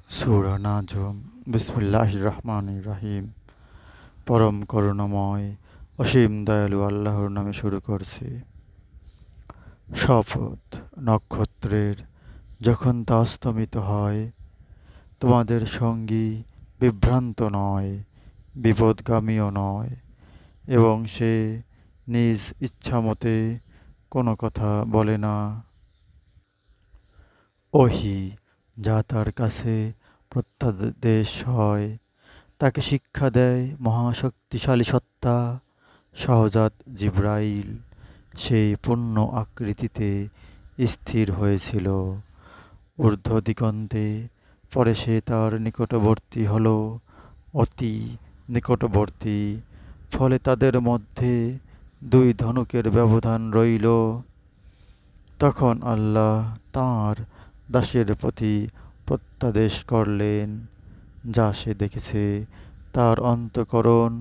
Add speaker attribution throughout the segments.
Speaker 1: সূরা নাজম। বিসমিল্লাহির রহমানির রহিম। পরম করুণাময় অসীম দয়ালু আল্লাহর নামে শুরু করছি। শপথ, নক্ষত্রের যখন তা অস্তমিত হয়, তোমাদের সঙ্গী বিভ্রান্ত নয়, বিপদগামীও নয়, এবং সে নিজ ইচ্ছামতে কোনো কথা বলে না। ওহী, যা তার কাছে প্রত্যাদেশ হয়, তাকে শিক্ষা দেয় মহাশক্তিশালী সত্তা সহজাত জিবরাইল। সেই পূর্ণ আকৃতিতে স্থির হয়েছিল ঊর্ধ্ব দিগন্তে। পরে সে তার নিকটবর্তী হল, অতি নিকটবর্তী। ফলে তাদের মধ্যে দুই ধনুকের ব্যবধান রইল। তখন আল্লাহ তাঁর দাসের প্রতি প্রত্যাদেশ করলেন, যা সে দেখেছে তার অন্তঃকরণ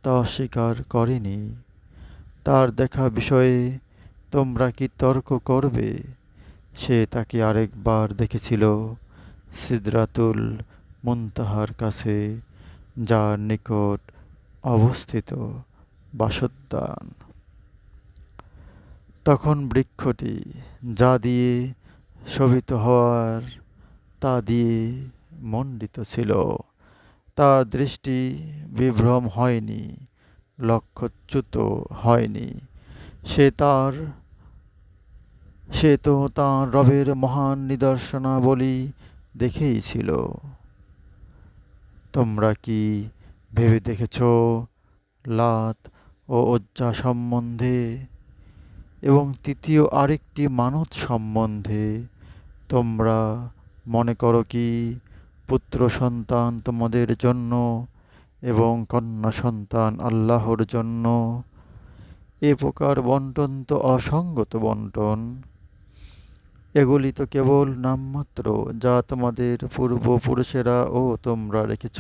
Speaker 1: তা অস্বীকার করেনি। তার দেখা বিষয়ে তোমরা কি তর্ক করবে? সে তাকে আরেকবার দেখেছিল সিদরাতুল মুনতাহার কাছে, যার নিকট অবস্থিত বাসোদ্যান। তখন বৃক্ষটি যা দিয়ে শোভিত হওয়ার তা দিয়ে মণ্ডিত ছিল। তার দৃষ্টি বিভ্রম হয়নি, লক্ষ্যচ্যুত হয়নি। সে তার সে তো তাঁর রবের মহান নিদর্শনাবলী দেখেই ছিল। তোমরা কি ভেবে দেখেছ লাত ও উজ্জা সম্বন্ধে এবং তৃতীয় আরেকটি মানত সম্বন্ধে? তোমরা মনে করো কি পুত্র সন্তান তোমাদের জন্য এবং কন্যা সন্তান আল্লাহর জন্য? এ প্রকার বন্টন তো অসঙ্গত বন্টন। এগুলি তো কেবল নামমাত্র, যা তোমাদের পূর্বপুরুষেরা ও তোমরা রেখেছ,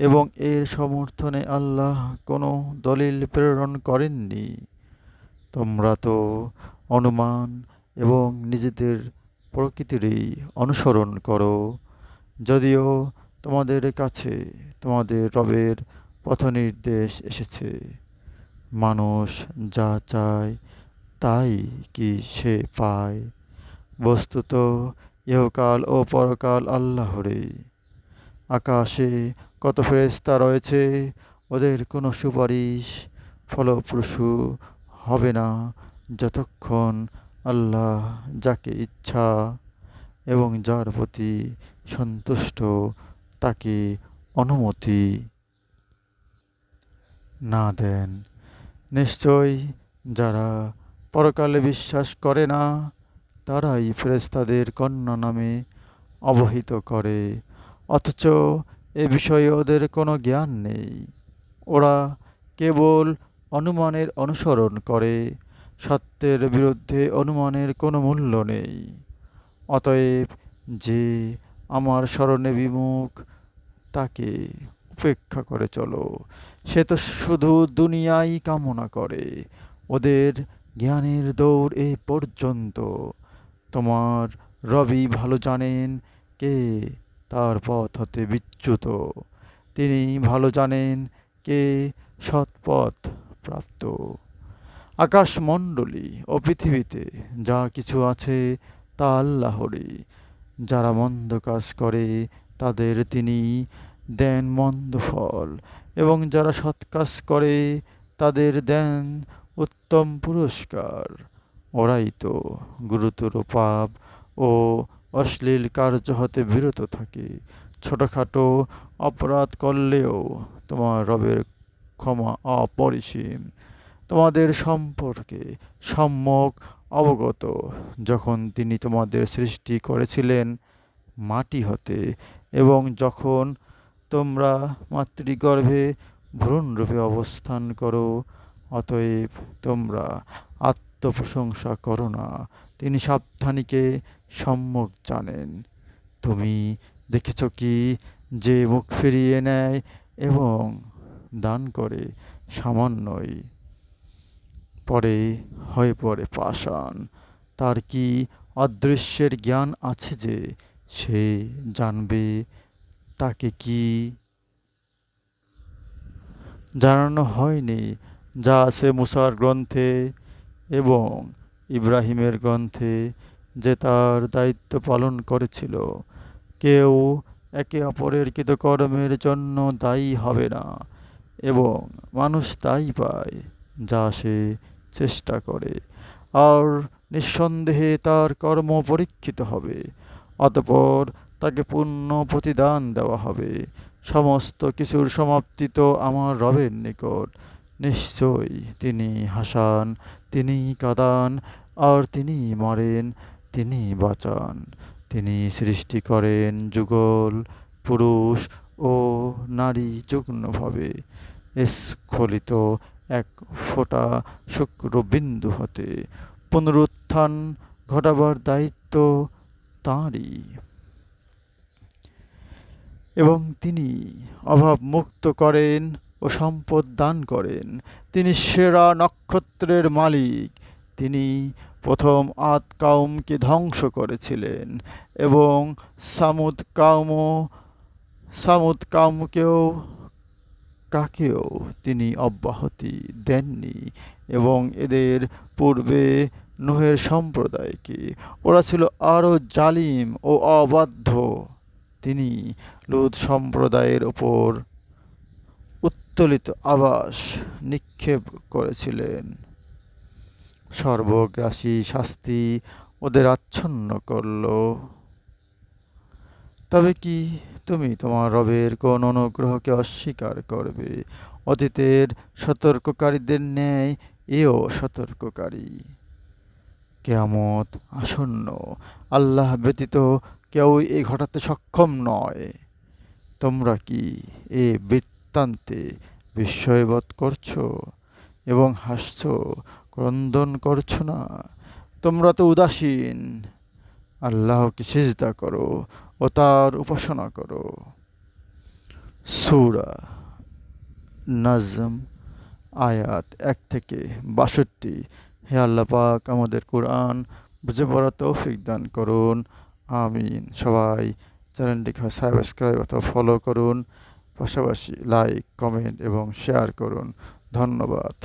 Speaker 1: এবং এর সমর্থনে আল্লাহ কোনো দলিল প্রেরণ করেননি। তোমরা তো অনুমান এবং নিজেদের প্রকৃতিরই অনুসরণ করো, যদিও তোমাদের কাছে তোমাদের রবের পথনির্দেশ এসেছে। মানুষ যা চায় তাই কি সে পায়? বস্তুত ইহকাল ও পরকাল আল্লাহরই। আকাশে কত ফেরেশতা রয়েছে, ওদের কোনো সুপারিশ ফলপ্রসূ হবে না যতক্ষণ আল্লাহ যাকে ইচ্ছা এবং যার প্রতি সন্তুষ্ট তাকে অনুমতি না দেন। নিশ্চয়ই যারা পরকালে বিশ্বাস করে না, তারাই ফেরেশতাদের কন্যা নামে অবহিত করে, অথচ এ বিষয়ে ওদের কোনো জ্ঞান নেই। ওরা কেবল অনুমানের অনুসরণ করে। সত্যের বিরুদ্ধে অনুমানের কোনো মূল্য নেই। অতএব যে আমার স্মরণে বিমুখ, তাকে উপেক্ষা করে চলো। সে তো শুধু দুনিয়াই কামনা করে। ওদের জ্ঞানের দৌড় এ পর্যন্ত। তোমার রবি ভালো জানেন কে তার পথ হতে বিচ্যুত। তিনি ভালো জানেন কে সৎপথ প্রাপ্ত। আকাশমণ্ডলী ও পৃথিবীতে যা কিছু আছে তা আল্লাহরই। যারা মন্দ কাজ করে তাদের তিনি দেন মন্দ ফল, এবং যারা সৎ কাজ করে তাদের দেন উত্তম পুরস্কার। ওরাই তো গুরুতর পাপ ও অশ্লীল কার্য হতে বিরত থাকে। ছোটখাটো অপরাধ করলেও তোমার রবের ক্ষমা অপরিসীম। তোমাদের সম্পর্কে সম্যক অবগত, যখন তিনি তোমাদের সৃষ্টি করেছিলেন মাটি হতে, এবং যখন তোমরা মাতৃগর্ভে ভ্রূণরূপে অবস্থান করো। অতএব তোমরা আত্মপ্রশংসা করো না, তিনি সাবধানীকে সম্যক জানেন। তুমি দেখেছ কি যে মুখ ফিরিয়ে নেয় এবং দান করে সামান্যই, পরে হয়ে পড়ে পাষাণ? তার কি অদৃশ্যের জ্ঞান আছে যে সে জানবে তাকে কি জানানো হয়নি, যা আছে মুসার গ্রন্থে এবং ইব্রাহিমের গ্রন্থে, যে তার দায়িত্ব পালন করেছিল। কেউ একে অপরের কৃতকর্মের জন্য দায়ী হবে না এবং মানুষ তাই পায় যা সে চেষ্টা করে, আর নিঃসন্দেহে তার কর্ম পরীক্ষিত হবে। অতঃপর তাকে পূর্ণ প্রতিদান দেওয়া হবে। সমস্ত কিছুর সমাপ্তি তো আমার রবের নিকট। নিশ্চয়ই তিনি হাসান, তিনি কাঁদান, আর তিনি মারেন, তিনি বাঁচান। তিনি সৃষ্টি করেন যুগল পুরুষ ও নারী যুগ্মভাবে স্খলিত এক ফোঁটা শুক্রবিন্দু হতে। পুনরুত্থান ঘটাবার দায়িত্ব তাঁরই এবং তিনি অভাব মুক্ত করেন ও সম্পদ দান করেন। তিনি সেরা নক্ষত্রের মালিক। তিনি প্রথম আদ কাউমকে ধ্বংস করেছিলেন এবং সামুদ কাউমকেও কাকেও তিনি অব্যাহতি দেননি এবং এদের পূর্বে নুহের সম্প্রদায়কে। ওরা ছিল আরও জালিম ও অবাধ্য। তিনি লূত সম্প্রদায়ের ওপর উত্তোলিত আবাস নিক্ষেপ করেছিলেন। সর্বগ্রাসী শাস্তি ওদের আচ্ছন্ন করল। তবে কি তুমি তোমার রবের কোন অনুগ্রহকে অস্বীকার করবে? অতীতের সতর্ককারীদের ন্যায় এও সতর্ককারী। কিয়ামত আসন্ন। আল্লাহ ব্যতীত কেউই এ ঘটাতে সক্ষম নয়। তোমরা কি এ বৃত্তান্তে বিস্ময়বোধ করছো এবং হাসছো, ক্রন্দন করছো না? তোমরা তো উদাসীন। আল্লাহকে সিজদা করো ও তার উপাসনা করো। সূরা নাজম আয়াত 1 থেকে 62। হে আল্লাহ পাক, আমাদের কোরআন বুঝে পড়ার তৌফিক দান করুন। আমিন। সবাই চ্যানেলটিকে সাবস্ক্রাইব অথবা ফলো করুন, পাশাপাশি লাইক, কমেন্ট এবং শেয়ার করুন। ধন্যবাদ।